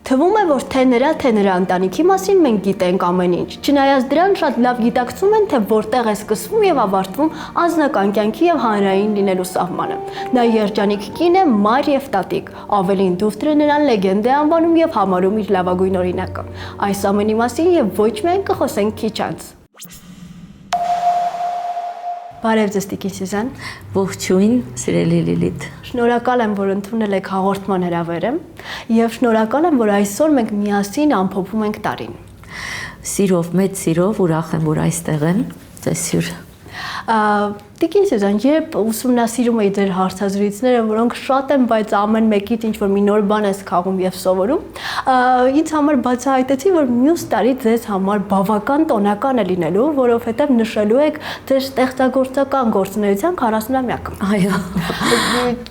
Թվում է, որ թե նրա ընտանիքի մասին մենք գիտենք ամեն ինչ։ Չնայած դրան շատ լավ գիտակցում են, թե որտեղ է սկսվում եւ ավարտվում անձնական կյանքի եւ հանրային լինելու սահմանը։ Նա երջանիկ կին է, մայր եւ տատիկ։ Ավելին դուստր է նրան լեգենդ է անվանում եւ համարում իր լավագույն օրինակը։ Այս ամենի մասին եւ ոչ միայն կխոսենք քիչ անց։ Բարև ձեզ Տիկին Սյուզան։ Ողջույն, սիրելի Լիլիթ։ Շնորհակալ եմ, որ ընդունել եք հաղորդման հրավերը եւ շնորհակալ եմ, որ այսօր մենք միասին ամփոփում ենք տարին։ Սիրով, մեծ սիրով ուրախ եմ, որ այստեղ եմ, ձեզ հյուր։ Տիկին Սյուզան, երբ ուսումնասիրում էի ձեր հարցազրույցները, որոնք շատ են, բայց ամեն մեկից ինչ որ մի նոր բան ես քաղում եւ սովորում, ինձ համար բացահայտեցի, որ մյուս տարի ձեզ համար բավական տոնական է լինելու, որովհետեւ նշելու եք ձեր ստեղծագործական գործունեության 40-ամյակը։ Այո։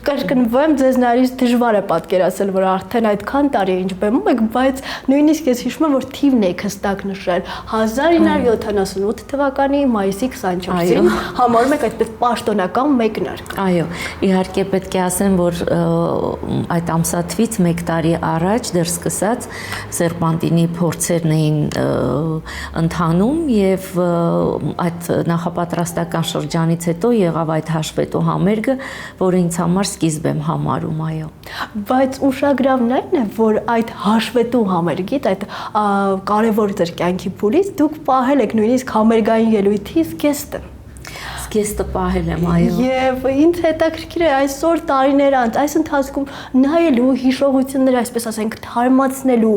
Կրկնվեմ, ձեզ նայից դժվար է պատկերացնել, որ արդեն այդքան տարի է ինչ բեմում եք, բայց նույնիսկ ես հիշում եմ, որ թիվն եք հստակ նշել 1978 թվականի մայիսի 24-ին համարում եք այդպես պաշտոնական մեկնարկ։ Այո, իհարկե պետք է ասեմ, որ այդ ամսաթվից 1 տարի առաջ դեռ սկսած Սերպանտինի փորձերն էին ընթանում եւ այդ նախապատրաստական շրջանից հետո եղավ այդ հաշվետու համերգը, որը ինձ համար սկիզբ եմ համարում, այո։ Բայց ուշագրավն այն է, որ այդ հաշվետու համերգից, այդ կարևոր ձեր կյանքի փուլից դուք պահել եք նույնիսկ համերգային ելույթի զգեստը։ Զգեստը պահել եմ, այո։ Եվ ինձ հետաքրքիր է այսօր տարիներ անց այս ընթացքում նայելու հիշողությունները, այսպես ասենք, թարմացնելու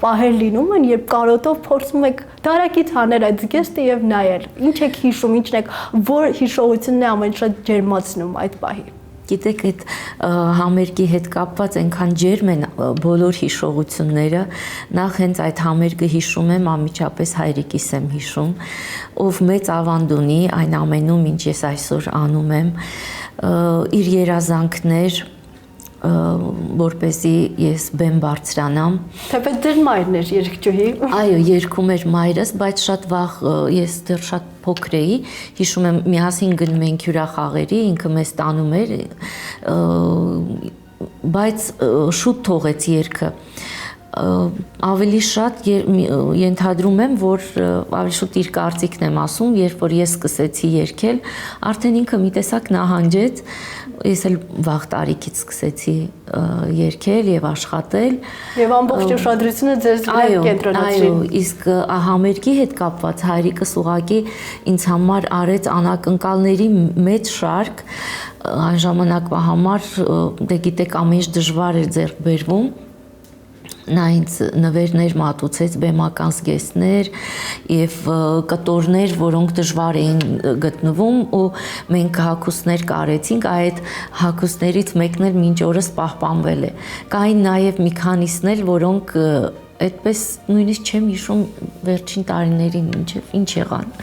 պահեր լինում են, երբ կարոտով փորձում եք դարակից հանել այդ զգեստը եւ նայել։ Ինչ եք հիշում, ինչն եք, որ հիշողությունն է ամեն շատ ջերմացնում այդ պահի։ Գիտեք, այդ համերգի հետ կապված այնքան ջերմ են բոլոր հիշողությունները, նախ հենց այդ համերգը հիշում եմ, անմիջապես հայրիկիս եմ հիշում, ով մեծ ավանդ ունի այն ամենում, ինչ ես այսօր անում եմ, իր երազանքներ, որպեսզի ես բեմ բարձրանամ։ Թեպետ դեր մայրն էր երգչուհի։ Այո, երգում էր մայրս, բայց շատ վաղ ես դեռ շատ փոքր էի, հիշում եմ միասին գնում էինք հյուրախաղերի, ինքը մեզ տանում էր, բայց շուտ թողեց երգը։ Ավելի շատ ենթադրում եմ, որ ավելի շուտ իր կարծիքն եմ ասում, երբ որ ես սկսեցի երգել, արդեն ինքը մի տեսակ նահանջեց, ես էլ վաղ տարիքից սկսեցի երգել եւ աշխատել։ Եվ ամբողջ ուշադրությունը ձեզ վրա կենտրոնացրին։ Այո, իսկ համերգի հետ կապված հայրիկս ուղղակի ինձ համար արեց անակնկալների մեծ շարք, այն ժամանակվա համար, դե գիտեք, ամեն ինչ դժվար էր ձեռք բերվում։ Նա ինձ նվերներ մատուցեց, բեմական զգեստներ եւ կտորներ, որոնք դժվար էին գտնվում ու մենք հագուստներ կարեցինք, այդ հագուստներից մեկն էլ մինչ օրս պահպանվել է։ Կային նաեւ մի քանիսն էլ, որոնք այդպես նույնիսկ չեմ հիշում վերջին տարիներին ինչ եղան։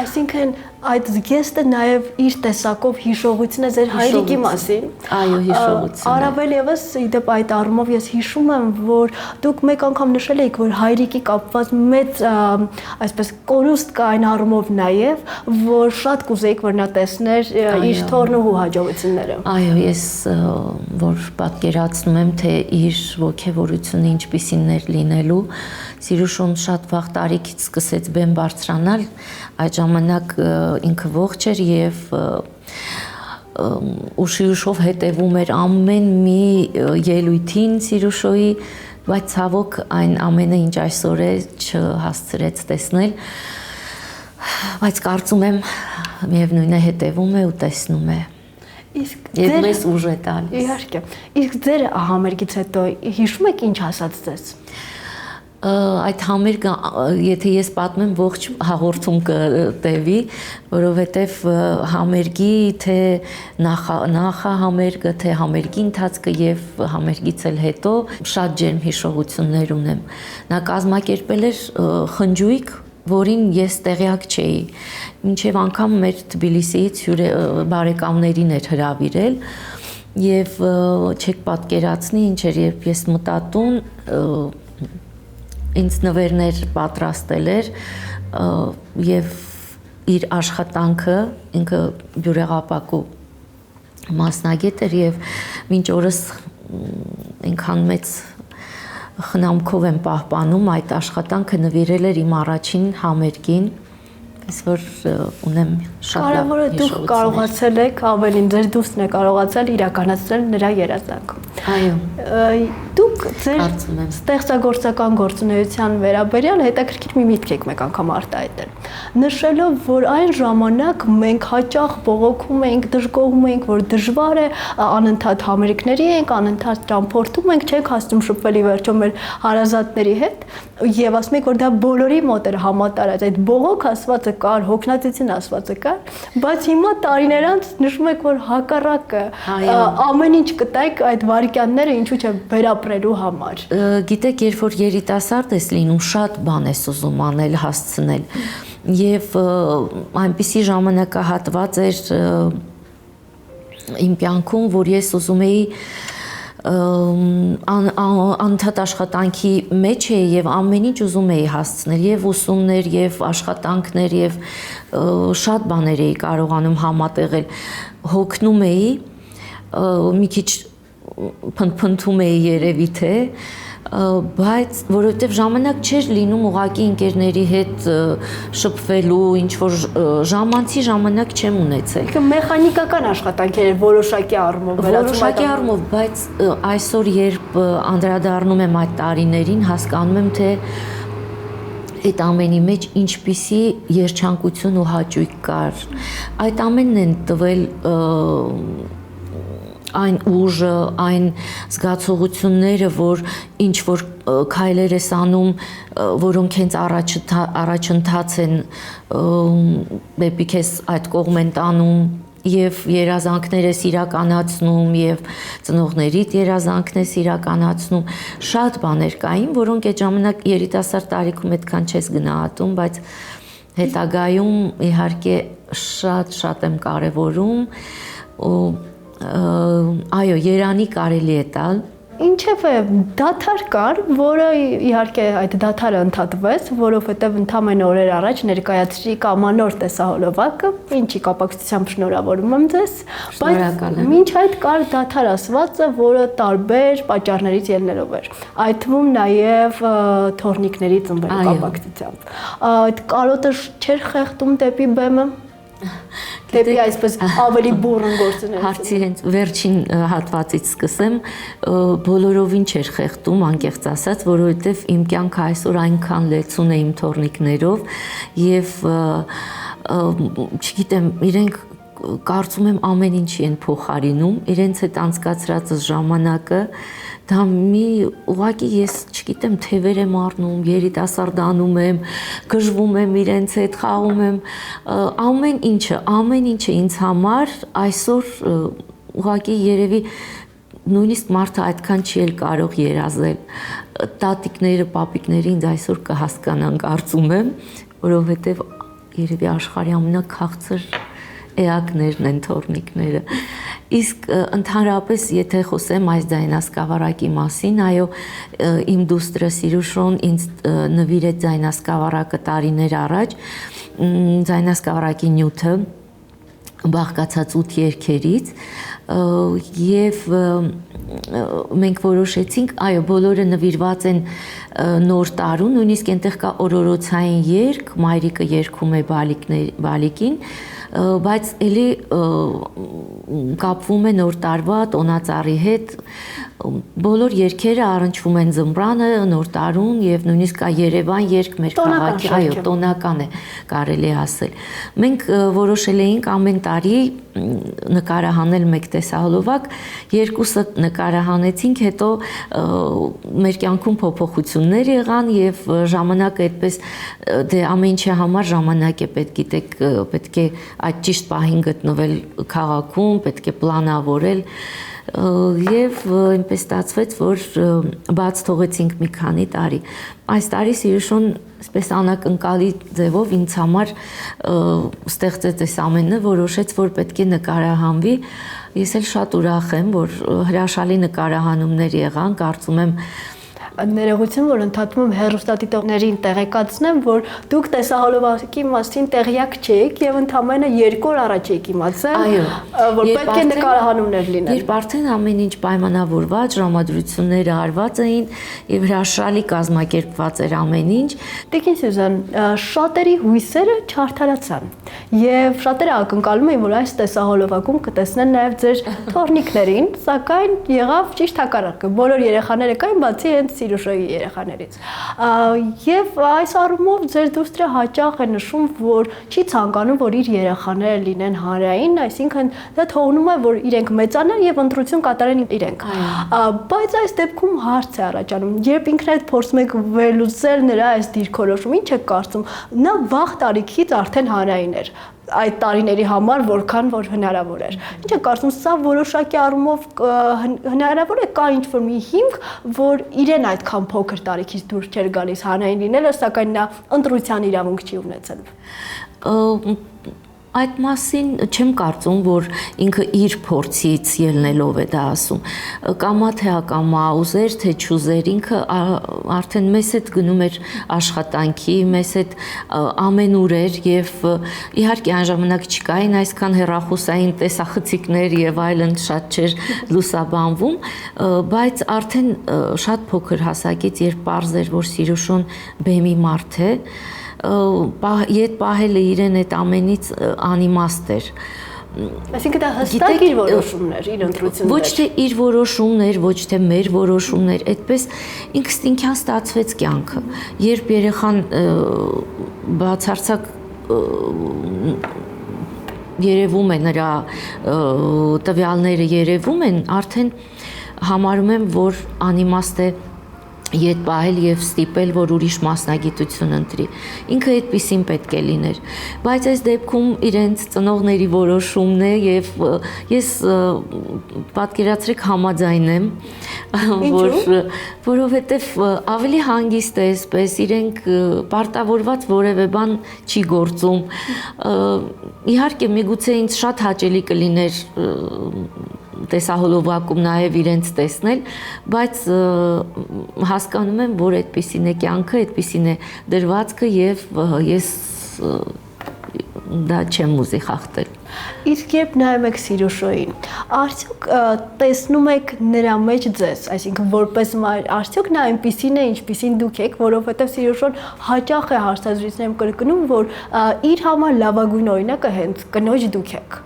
Այսինքն այդ զգեստը նաև իր տեսակով հիշողություն է ձեր հայրիկի մասին։ Այո, հիշողություն։ Առավել եւս իդեպ այդ առումով ես հիշում եմ, որ դուք մեկ անգամ նշել եք, որ հայրիկի կապված մեծ այսպես կորուստ կա այն առումով նաև, որ շատ կուզեիք, որ նա տեսներ իր թորնուհու հաջողությունները։ Այո, ես որ պատկերացնում եմ, թե իր ոգևորությունը ինչպիսին էր լինելու, Սիրուշոն շատ վաղ տարիքից սկսեց բեմ բարձրանալ, այդ ժամանակ ինքը ողջ էր եւ ուշիուշով հետևում էր ամեն մի ելույթին Սիրուշոյի, բայց ցավոք այն ամենը ինչ այսօր է չհասցրեց տեսնել, բայց կարծում եմ միևնույն է հետևում է ու տեսնում է։ Իսկ եւ մեզ ուժ է տալիս։ Իհարկե։ Իսկ ձեր համերգից հետո հիշում եք ինչ ասաց ձեզ։ Այդ համերգը, եթե ես պատմեմ, ողջ հաղորդում կտևի, որովհետև համերգի թե նախահամերգը, թե համերգի ընթացքը եւ համերգից էլ հետո շատ ջերմ հիշողություններ ունեմ։ Նա կազմակերպել էր խնջույք, որին ես տեղյակ չէի, մինչև անգամ մեր Թբիլիսիից բարեկամներին էր հրավիրել եւ չեք պատկերացնի ինչ էր, երբ ես մտա տուն, ինձ նվերներ պատրաստել էր եւ իր աշխատանքը ինքը բյուրեղապակու մասնագետ էր եւ մինչ օրս այնքան մեծ խնամքով եմ պահպանում այդ աշխատանքը նվիրել էր իմ առաջին համերգին, ես որ ունեմ շատ լավ Կարևորը դուք կարողացել եք ավելին ձեր դուսն է կարողացել իրականացնել նրա երազանքը։ Այո։ Դուք ձեր ստեղծագործական գործունեության վերաբերյալ հետաքրքիր մի միտք եք մեկ անգամ արտահայտել։ Նշելով, որ այն ժամանակ մենք հաճախ բողոքում էինք, դժգոհում էինք, որ դժվար է, անընդհատ համերգների ենք, անընդհատ ճամփորդում ենք, չենք հասնում շփվել ի վերջո մեր հարազատների հետ, եւ ասում եք, որ դա բոլորի մոտ էր համատարած, այդ բողոք ասվածը կար, հոգնածություն ասվածը կար, բայց հիմա տարիներ անց նշում եք, որ հակառակը ամեն ինչ կտայք այդ վարքյանները ինչու՞ չէ վերապրելու համար։ Գիտեք, երբ որ երիտասարդ ես լինում, շատ բան ես ուզում անել, հասցնել, եւ այնպիսի ժամանակահատված էր իմ կյանքում, որ ես ուզում էի անընդհատ աշխատանքի մեջ էի եւ ամեն ինչ ուզում էի հասցնել, եւ ուսումներ, եւ աշխատանքներ, եւ շատ բաներ էի կարողանում համատեղել, հոգնում էի, մի քիչ փնփնթում էի երևի թե, բայց որովհետև ժամանակ չէր լինում ուղղակի ընկերների հետ շփվելու, ինչ որ ժամանցի ժամանակ չեմ ունեցել։ Մեխանիկական աշխատանքեր էր որոշակի առումով Որոշակի առումով, բայց այսօր երբ անդրադառնում եմ այդ տարիներին, հասկանում եմ, թե այդ ամենի մեջ ինչպիսի երջանկություն ու հաճույք կար։ Այդ ամենն են տվել այն ուժը, այն զգացողությունները, որ ինչ որ քայլեր ես անում, որոնք հենց առաջընթաց են դեպի քեզ այդ կողմ են տանում, եւ երազանքներ ես իրականացնում, եւ ծնողներիդ երազանքն ես իրականացնում, շատ բաներ կային, որոնք այդ ժամանակ երիտասարդ տարիքում այդքան չես գնահատում, բայց հետագայում իհարկե շատ եմ կարևորում ու այո, երանի կարելի է տալ։ Ինչևէ դադար կար, որը իհարկե այդ դադարը ընդհատվեց, որովհետև ընդամենը օրեր առաջ ներկայացրի կամանոր տեսահոլովակը, ինչի կապակցությամբ շնորհավորում եմ ձեզ, բայց մինչ այդ կար դադար ասվածը, որը տարբեր պատճառներից ելնելով էր, այդ թվում նաև թորնիկների ծնվելու կապակցությամբ։ Այդ կարոտը չէր խեղդում դեպի բեմը։ Դեպի այսպես ավելի բուրըն գործունեություն։ Հարցի հենց վերջին հատվածից սկսեմ, բոլորովին չէր խեղդում, անկեղծ ասած, որովհետև իմ կյանքը այսօր այնքան լեցուն է իմ թորնիկներով եւ չգիտեմ, իրենք կարծում եմ ամեն ինչի են փոխարինում, իրենց հետ անցկացրած ժամանակը, դա մի ուղղակի ես չգիտեմ, թևեր եմ առնում, երիտասարդանում եմ, գժվում եմ իրենց հետ, խաղում եմ, ամեն ինչը ինձ համար այսօր ուղղակի երևի նույնիսկ մարդը այդքան չի էլ կարող երազել։ Տատիկները, պապիկները ինձ այսօր կհասկանան, կարծում եմ, որովհետև երևի աշխարհի ամենաքաղցր էակներն են թորնիկները։ Իսկ ընդհանրապես եթե խոսեմ այս ձայնասկավառակի մասին, այո, իմ դուստրը Սիրուշոն ինձ նվիրեց ձայնասկավառակը տարիներ առաջ, ձայնասկավառակի նյութը բաղկացած 8 երգերից եւ մենք որոշեցինք, այո, բոլորը նվիրված են նոր տարուն, նույնիսկ այնտեղ կա օրորոցային երգ, մայրիկը երգում է բալիկին, բայց էլի կապվում է նոր տարվա տոնածառի հետ, բոլոր երգերը առնչվում են ձմռանը, նոր տարուն եւ նույնիսկ կա Երևան երգ մեր քաղաքի, այո, տոնական է, կարելի է ասել։ Մենք որոշել էինք ամեն տարի նկարահանել մեկ տեսահոլովակ, երկուսը նկարահանեցինք, հետո մեր կյանքում փոփոխություններ եղան եւ ժամանակը այդպես դե ամեն ինչի համար ժամանակ է պետք, գիտեք, պետք է այդ ճիշտ պահին գտնվել քաղաքում, պետք է պլանավորել եւ այնպես ստացվեց, որ բաց թողեցինք մի քանի տարի։ Այս տարի Սիրուշոն այսպես անակնկալի ձևով ինձ համար ստեղծեց այս ամենը, որոշեց, որ պետք է նկարահանվի։ Ես էլ շատ ուրախ եմ, որ հրաշալի նկարահանումներ եղան, կարծում եմ Ներողություն, որ ընդհատում եմ հեռուստադիտողներին տեղեկացնեմ, որ դուք տեսահոլովակի մասին տեղյակ չեք եւ ընդամենը 2 օր առաջ եք իմացել, որ պետք է նկարահանումներ լինեն։ Երբ արդեն ամեն ինչ պայմանավորված, ժամադրությունները արված էին եւ հրաշալի կազմակերպված էր ամեն ինչ, Տիկին Սյուզան, շատերի հույսերը չարդարացան եւ շատերը ակնկալում էին, որ այս տեսահոլովակում կտեսնեն նաեւ ձեր թորնիկներին, սակայն եղավ ճիշտ հակառակը։ Բոլոր երեխաները կային, բացի հենց Սիրուշոյի երեխաներից։ Եվ այս առումով ձեր դուստրը հաճախ է նշում, որ չի ցանկանում, որ իր երեխաները լինեն հանրային, այսինքն դա թողնում է, որ իրենք մեծանան եւ ընտրություն կատարեն իրենք։ Բայց այս դեպքում հարց է առաջանում, երբ ինքնդ փորձում եք վերլուծել նրա այս դիրքորոշումը, ինչ եք կարծում, նա վաղ տարիքից արդեն հանրային էր այդ տարիների համար, որքան որ հնարավոր էր։ Ինչ եք կարծում, սա որոշակի առումով հնարավոր է, կա ինչ-որ մի հիմք, որ իրեն այդքան փոքր տարիքից դուրս չէր գալիս հանրային լինելը, սակայն նա ընտրության իրավունք չի ունեցել։ Այդ մասին չեմ կարծում, որ ինքը իր փորձից ելնելով է դա ասում։ Կամա թե ակամա, ուզեր թե չուզեր, ինքը արդեն մեզ հետ գնում էր աշխատանքի, մեզ հետ ամենուր էր եւ իհարկե այն ժամանակ չկային այսքան հեռախոսային տեսախցիկներ եւ այլն, շատ չէր լուսաբանվում, բայց արդեն շատ փոքր հասակից, երբ պարզ էր, որ Սիրուշոն բեմի մարդ է, ետ պահելը իրեն այդ ամենից անիմաստ էր։ Այսինքն դա հստակ իր որոշումներ, իր ընտրություններ։ Ոչ թե իր որոշումներ, ոչ թե մեր որոշումներ, այդպես ինքնստինքյան ստացվեց կյանքը։ Երբ երեխան բացարձակ երևում է նրա տվյալները երևում են, արդեն համարում եմ, որ անիմաստ է ետ պահել եւ ստիպել, որ ուրիշ մասնագիտություն ընտրի։ Ինքը այդպեսին պետք է լիներ։ Բայց այս դեպքում իրենց ծնողների որոշումն է եւ ես պատկերացրեք համաձայն եմ, որովհետեւ ավելի հանգիստ է այսպես, իրենք պարտավորված որևէ բան չի գործում։ Իհարկե միգուցե ինձ շատ հաճելի կլիներ տեսահոլովակում նաև իրենց տեսնել, բայց հասկանում եմ, որ այդպիսին է կյանքը, այդպիսին է դրվածքը եւ ես դա չեմ ուզի խախտել։ Իսկ երբ նայում եք Սիրուշոյին, արդյոք տեսնում եք նրա մեջ ձեզ, այսինքն որպես մայր, արդյոք նա այնպիսին է, ինչպիսին դուք եք, որովհետև Սիրուշոն հաճախ է հարցազրույցներում կրկնում, որ իր համար լավագույն օրինակը հենց կնոջ դուք եք։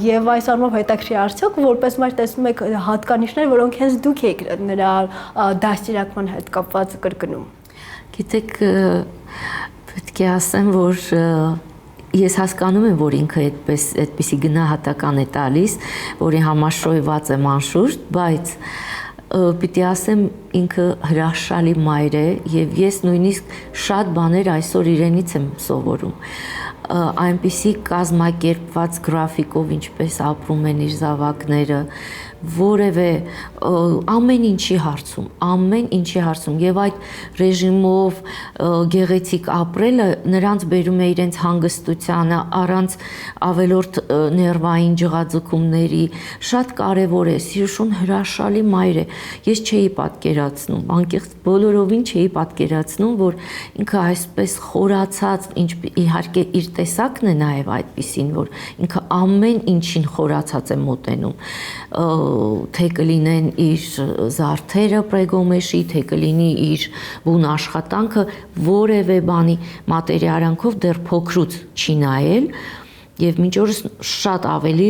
Եվ այս առումով հետաքրքիր արդյոք որպես մայր տեսնում եք հատկանիշներ, որոնք հենց դուք եք նրա դաստիարակման հետ կապված կրկնում։ Գիտեք, պետք է ասեմ, որ ես հասկանում եմ, որ ինքը այդպիսի գնահատական է տալիս, որի համար շոյված եմ անշուշտ, բայց պիտի ասեմ ինքը հրաշալի մայր է եւ ես նույնիսկ շատ բաներ այսօր իրենից եմ սովորում։ Այնպիսի կազմակերպված գրաֆիկով ինչպես ապրում են իր զավակները, որևէ ամեն ինչի հարցում եւ այդ ռեժիմով գեղեցիկ ապրելը նրանց բերում է իրենց հանգստությանը առանց ավելորդ ներվային ջղաձգումների, շատ կարեւոր է։ Սիրուշոն հրաշալի մայր է։ Ես չէի պատկերացնում, անկեղծ բոլորովին չէի պատկերացնում, որ ինքը այսպես խորացած, իհարկե իր տեսակն է նաեւ այդպիսին, որ ինքը ամեն ինչին խորացած է մոտենում, թե կլինեն իր զարդերը պրեգոմեշի, թե կլինի իր բուն աշխատանքը, որևէ բանի մատերիալանքով դեռ փոքրուց չի նայել եւ մինչ օրս շատ ավելի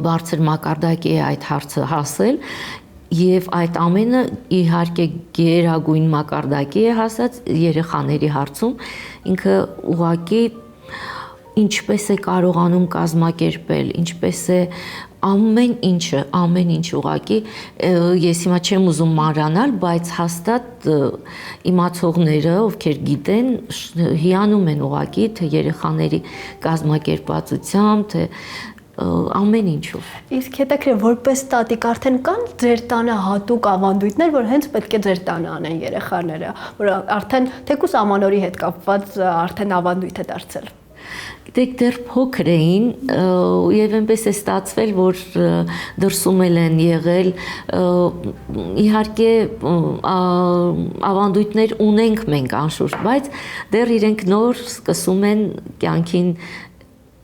բարձր մակարդակի է այդ հարցը հասել եւ այդ ամենը իհարկե գերագույն մակարդակի է հասած երեխաների հարցում, ինքը ուղղակի ինչպես է կարողանում կազմակերպել, ինչպես է ամեն ինչ ուղղակի ես հիմա չեմ ուզում մանրանալ, բայց հաստատ իմացողները, ովքեր գիտեն, հիանում են ուղղակի թե երեխաների կազմակերպվածությամբ, թե ամեն ինչով։ Իսկ հետաքրքիր որպես տատիկ արդեն կան ձեր տանը հատուկ ավանդույթներ, որ հենց պետք է ձեր տանը անեն երեխաները, որ արդեն թեկուզ ամանորի հետ կապված արդեն ավանդույթ է դարձել։ գիտեք դեռ փոքր էին եւ այնպես է ստացվել, որ դրսում են եղել իհարկե ավանդույթներ ունենք մենք անշուշտ, բայց դեռ իրենք նոր սկսում են կյանքին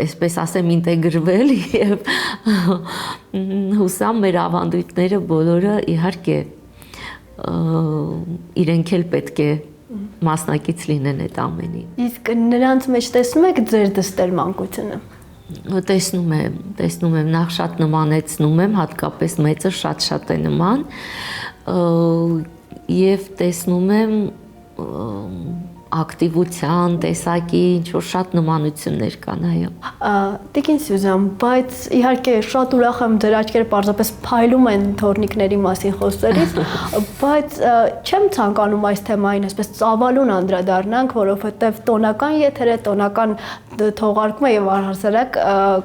այսպես ասեմ ինտեգրվել եւ հուսամ մեր ավանդույթները բոլորը իհարկե իրենք էլ պետք է մասնակից լինեն այդ ամենին։ Իսկ նրանց մեջ տեսնում եք ձեր դստեր մանկությունը։ Տեսնում եմ, նախ շատ նմանեցնում եմ, հատկապես մեծը շատ է նման եւ տեսնում եմ ակտիվության, տեսակի, ինչ-որ շատ նմանություններ կան, այո։ Տիկին Սյուզան, բայց իհարկե շատ ուրախ եմ ձեր աչքերը պարզապես փայլում են թորնիկների մասին խոսելիս, բայց չեմ ցանկանում այս թեմային այսպես ծավալուն անդրադառնանք, որովհետև տոնական եթերը, տոնական թողարկումը եւ առհասարակ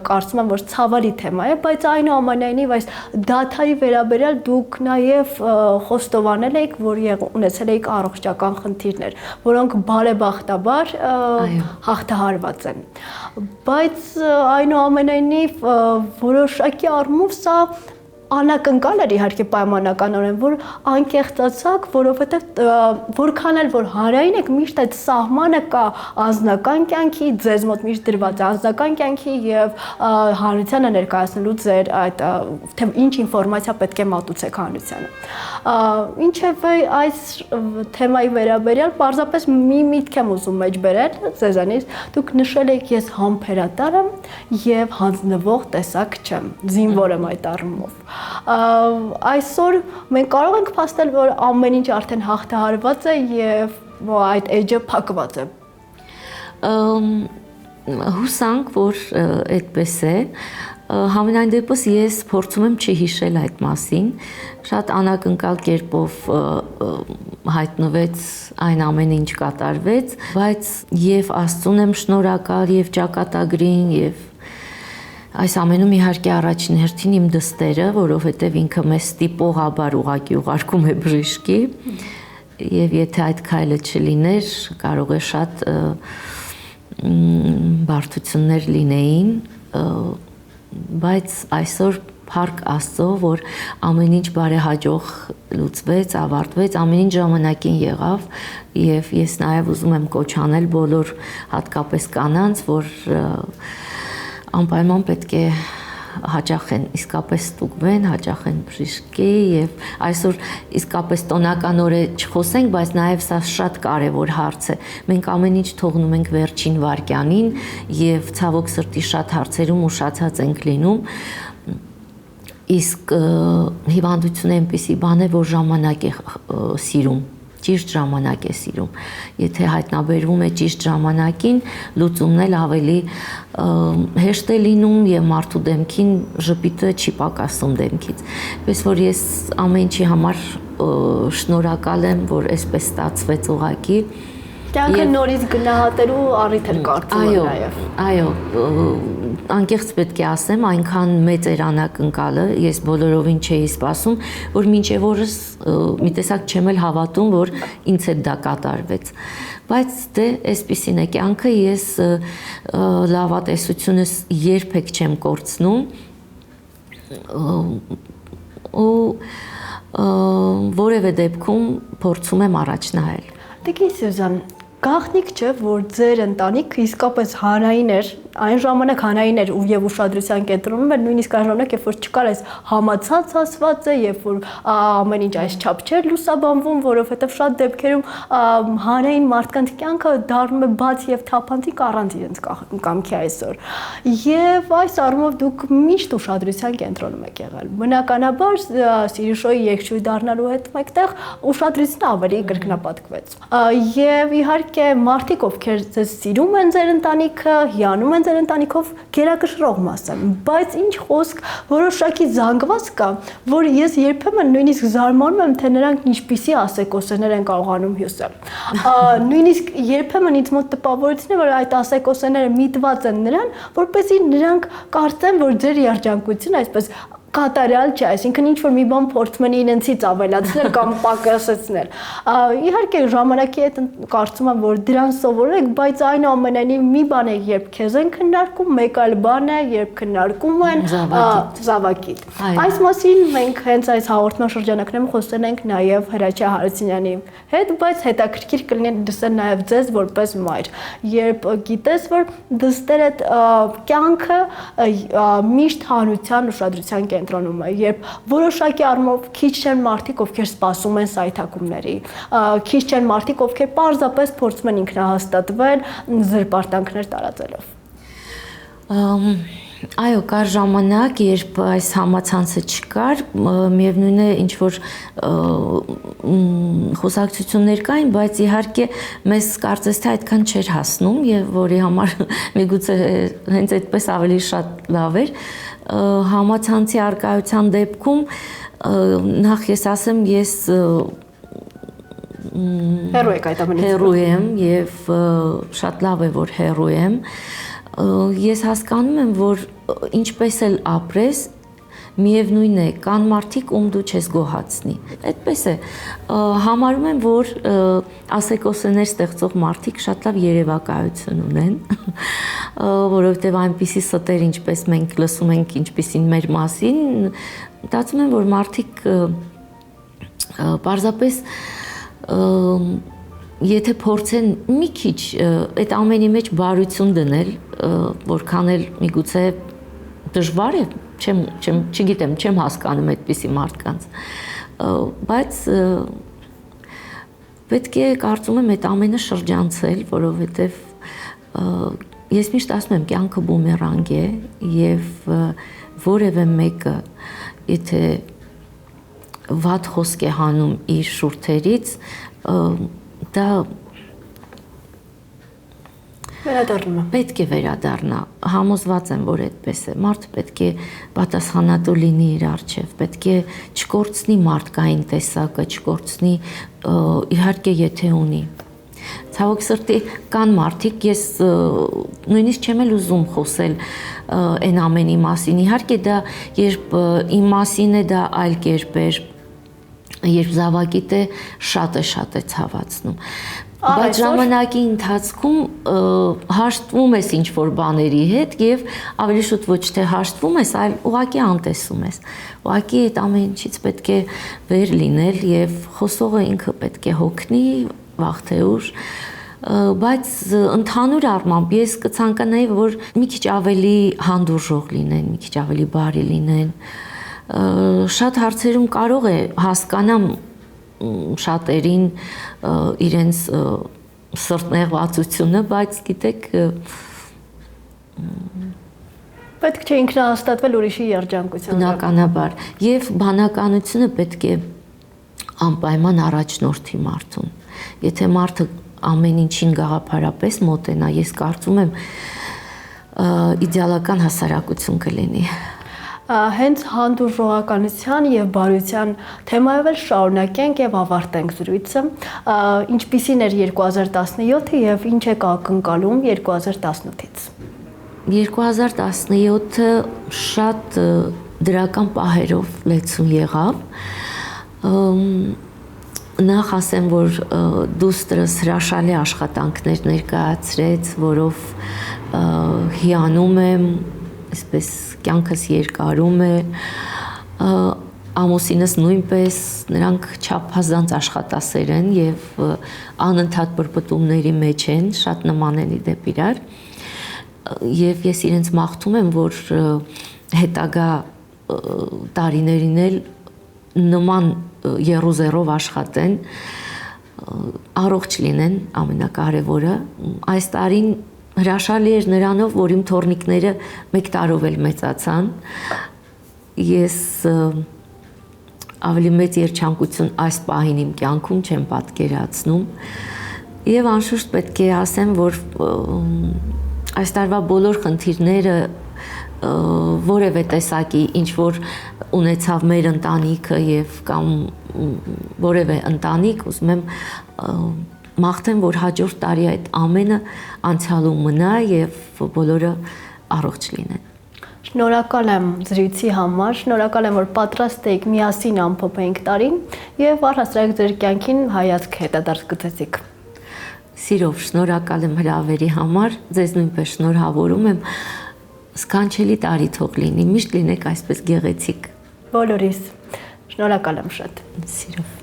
կարծում եմ, որ ցավալի թեմա է, բայց այնուամենայնիվ այս դաթարի վերաբերյալ դուք նաեւ խոստովանել եք, որ ունեցել եք առողջական խնդիրներ, որոնք բարեբախտաբար հաղթահարված են, բայց այնուամենայնիվ որոշակի առումով սա անակնկալ էր իհարկե պայմանականորեն, որ անկեղծացաք, որովհետև որքան էլ որ հանրային եք, միշտ այդ սահմանը կա անձնական կյանքի, ձեզ մոտ միշտ դրված է անձնական կյանքի եւ հանրությանը ներկայացնելու ձեր այդ թե ինչ ինֆորմացիա պետք է մատուցեք հանրությանը։ Ինչևէ այս թեմայի վերաբերյալ պարզապես մի միտք եմ ուզում մեջ բերել ձեզանից, դուք նշել եք ես համբերատար եմ եւ հանձնվող տեսակ չեմ, զինվոր եմ այդ առումով։ Այսօր մենք կարող ենք փաստել, որ ամեն ինչ արդեն հաղթահարված է եւ այդ էջը փակված է։ Հուսանք, որ այդպես է։ Համենայն դեպս ես փորձում եմ չհիշել այդ մասին, շատ անակնկալ կերպով հայտնվեց այն ամենը, ինչ կատարվեց, բայց եւ Աստծուն եմ շնորհակալ եւ ճակատագրին եւ այս ամենում իհարկե առաջին հերթին իմ դստերը, որովհետև ինքը մեզ ստիպողաբար ուղղակի ուղարկում է բժշկի եւ եթե այդ քայլը չլիներ, կարող է շատ բարդություններ լինեին, բայց այսօր փառք Աստծո, որ ամեն ինչ բարեհաջող լուծվեց, ավարտվեց, ամեն ինչ ժամանակին եղավ եւ ես նաեւ ուզում եմ կոչ անել բոլոր հատկապես կանանց, որ անպայման պետք է հաճախեն, իսկապես ստուգվեն, հաճախեն բժշկի եւ այսօր իսկապես տոնականորը չխոսենք, բայց նաեւ սա շատ կարեւոր հարց է։ Մենք ամեն ինչ թողնում ենք վերջին վայրկյանին եւ ցավոք սրտի շատ հարցերում ուշացած ենք լինում։ Իսկ հիվանդությունը այնպիսի բան է, որ ժամանակ է սիրում, ճիշտ ժամանակ է սիրում։ Եթե հայտնաբերվում է ճիշտ ժամանակին, լուծումն էլ ավելի հեշտ է լինում եւ մարդու դեմքին ժպիտը չի պակասում դեմքից։ Պես որ ես ամեն ինչի համար շնորհակալ եմ, որ այսպես ստացվեց ուղղակի։ Կյանքը նորից գնահատելու առիթ էր կարծում եմ նաեւ։ Այո, անկեղծ պետք է ասեմ, այնքան մեծ էր անակնկալը, ես բոլորովին չէի սպասում, որ մինչև օրս մի տեսակ չեմ էլ հավատում, որ ինձ հետ դա կատարվեց։ Բայց դե այսպիսին է կյանքը, ես լավատեսությունս երբեք չեմ կորցնում ու որևէ դեպքում փորձում եմ առաջ նայել։ Տիկին Սյուզան, գաղտնիք չէ, որ ձեր ընտանիքը իսկապես հանրային էր, այն ժամանակ հանրային էր եւ ուշադրության կենտրոնում էր, նույնիսկ այն ժամանակ, երբ որ չկար այս համացած ասվածը, երբ որ ամեն ինչ այսչափ չէր լուսաբանվում, որովհետեւ շատ դեպքերում հանրային մարդկանց կյանքը դառնում է բաց եւ թափանցիկ առանց իրենց կամքի այսօր։ Եվ այս առումով դուք միշտ ուշադրության կենտրոնում եք եղել։ Բնականաբար Սիրիշոյի եկչույթ դառնալու հետ մեկտեղ ուշադրությունը ավելի կրկնապատկվեց։ Եվ իհարկե մարդիկ, ովքեր ձեզ սիրում են ձեր ընտանիքը, հիանում են ձեր ընտանիքով, գերակշռող մաս են, բայց ինչ խոսք, որոշակի զանգված կա, որ ես երբեմն նույնիսկ զարմանում եմ, թե նրանք ինչպիսի ասեկոսեներ են կարողանում հյուսել։ Նույնիսկ երբեմն ինձ մոտ տպավորություն է, որ այդ ասեկոսեները միտված են նրան, որպեսզի նրանք կարծեն, որ ձեր երջանկությունը այսպես կատարյալ չէ, այսինքն ինչ որ մի բան փորձում են իրենցից ավելացնել կամ պակասեցնել։ Իհարկե ժամանակի հետ կարծում եմ, որ դրան սովորեք, բայց այնուամենայնիվ մի բան է, երբ քեզ են քննարկում, մեկ այլ բան է, երբ քննարկում են զավակիդ։ Այս մասին մենք հենց այս հաղորդման շրջանակներում խոսել ենք նաև Հրաչյա Հարությունյանի հետ, բայց հետաքրքիր կլինի լսել նաև ձեզ որպես մայր, երբ գիտես, որ դստերը կյանքը միշտ հանրության ուշադրության կենտրոնում է, երբ որոշակի առումով քիչ չեն մարդիկ, ովքեր սպասում են սայթաքումների, քիչ չեն մարդիկ, ովքեր պարզապես փորձում են ինքնահաստատվել զրպարտանքներ տարածելով։ Այո, կար ժամանակ, երբ այս համացանցը չկար, միևնույն է ինչ որ խոսակցություններ կային, բայց իհարկե մեզ կարծես թե այդքան չէր հասնում եւ որի համար միգուցե հենց այդպես ավելի շատ լավ էր համացանցի արկայության դեպքում նախ ես ասեմ ես հերոյ եք այդ ամենից հերոյ եմ եւ շատ լավ է որ հերոյ եմ ես հասկանում եմ, որ ինչպես էլ ապրես, միևնույն է, կան մարդիկ, ում դու չես գոհացնի։ Այդպես է, համարում եմ, որ ասեկոսեներ ստեղծող մարդիկ շատ լավ երևակայություն ունեն, որովհետև այնպիսի ստեր, ինչպես մենք լսում ենք, ինչպիսին մեր մասին, մտածում եմ, որ մարդիկ պարզապես եթե փորձեն մի քիչ այդ ամենի մեջ բարություն դնել, որքան էլ միգուցե դժվար է, չգիտեմ, չեմ հասկանում այդպիսի մարդկանց, բայց պետք է կարծում եմ այդ ամենը շրջանցել, որովհետև ես միշտ ասում եմ, կյանքը բումերանգ է եւ որևէ մեկը, եթե վատ խոսք է հանում իր շուրթերից, դա վերադառնում է։ Պետք է վերադառնա, համոզված եմ, որ այդպես է։ Մարդը պետք է պատասխանատու լինի իր առջև, պետք է չկորցնի մարդկային տեսակը, չկորցնի իհարկե եթե ունի։ Ցավոք սրտի կան մարդիկ, ես նույնիսկ չեմ էլ ուզում խոսել այն ամենի մասին։ Իհարկե դա երբ իմ մասին է, դա այլ կերպ է, երբ զավակիդ է, շատ է ցավացնում։ Բայց ժամանակի ընթացքում հաշտվում ես ինչ-որ բաների հետ եւ ավելի շուտ ոչ թե հաշտվում ես, այլ ուղղակի անտեսում ես։ Ուղղակի այդ ամեն ինչից պետք է վեր լինել եւ խոսողը ինքը պետք է հոգնի վաղ թե ուշ, բայց ընդհանուր առմամբ ես կցանկանայի, որ մի քիչ ավելի հանդուրժող լինեն, մի քիչ ավելի բարի լինեն։ Շատ հարցերում կարող է հասկանամ շատերին իրենց սրտնեղվածությունը, բայց գիտեք պետք չէ ինքնահաստատվել ուրիշի երջանկության։ Բնականաբար, եւ բանականությունը պետք է անպայման առաջնորդի մարդուն։ Եթե մարդը ամեն ինչին գաղափարապես մոտենա, ես կարծում եմ իդեալական հասարակություն կլինի։ Հենց հանդուրժողականության եւ բարության թեմայով էլ շարունակենք եւ ավարտենք զրույցը։ Ինչպիսին էր 2017-ը եւ ինչ եք ակնկալում 2018-ից։ 2017-ը շատ դրական պահերով լեցուն եղավ։ Նախ ասեմ, որ դուստրս հրաշալի աշխատանքներ ներկայացրեց, որով հիանում եմ, այսպես կյանքս երկարում է, ամուսինս նույնպես, նրանք չափազանց աշխատասեր են եւ անընդհատ բրբտումների մեջ են, շատ նման են իդեպ իրար, եւ ես իրենց մաղթում եմ, որ հետագա տարիներին էլ նման երուզերով աշխատեն, առողջ լինեն, ամենակարևորը, այս տարին հրաշալի էր նրանով, որ իմ թոռնիկները 1 տարով էլ մեծացան, ես ավելի մեծ երջանկություն այս պահին իմ կյանքում չեմ պատկերացնում եւ անշուշտ պետք է ասեմ, որ այս տարվա բոլոր խնդիրները որևէ տեսակի ինչ որ ունեցավ մեր ընտանիքը եւ կամ որևէ ընտանիք, ուզում եմ մաղթեմ, որ հաջորդ տարի այդ ամենը անցյալում մնա եւ բոլորը առողջ լինեն։ Շնորհակալ եմ զրույցի համար, շնորհակալ եմ, որ պատրաստ եք միասին ամփոփենք տարին եւ առհասարակ ձեր կյանքին հայացք հետադարձ գծեցիք։ Սիրով շնորհակալ եմ հրավերի համար, ձեզ նույնպես շնորհավորում եմ, սքանչելի տարի թող լինի, միշտ լինեք այսպես գեղեցիկ։ Բոլորիս շնորհակալ եմ շատ։ Սիրով։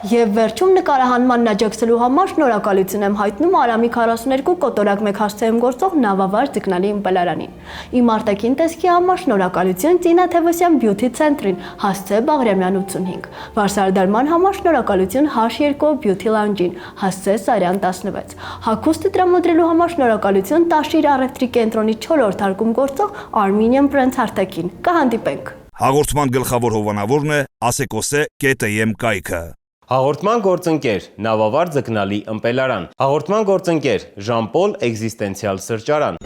Եվ վերջում նկարահանմանն աջակցելու համար շնորհակալություն եմ հայտնում Արամի 42 կոտորակ 1 հասցեում գործող Նավավար ձկնալի ըմպելարանին։ Իմ արտաքին տեսքի համար շնորհակալություն Տինա Թևոսյան Beauty Center-ին, հասցե Բաղրամյան 85։ Վարսարդարման համար շնորհակալություն H2 Beauty Lounge-ին, հասցե Սարյան 16։ Հագուստը տրամադրելու համար շնորհակալություն Տաշիր առևտրի կենտրոնի 4-րդ հարկում գործող Armenian Brands Արտակին։ Կհանդիպենք։ Հաղորդման գլխավոր հովանավորն է asecose.am կայքը։ Հաղորդման գործընկեր Նավավար ձկնալի ըմպելարան։ Հաղորդման գործընկեր Ժան-Պոլ էգզիստենցիալ սրճարան։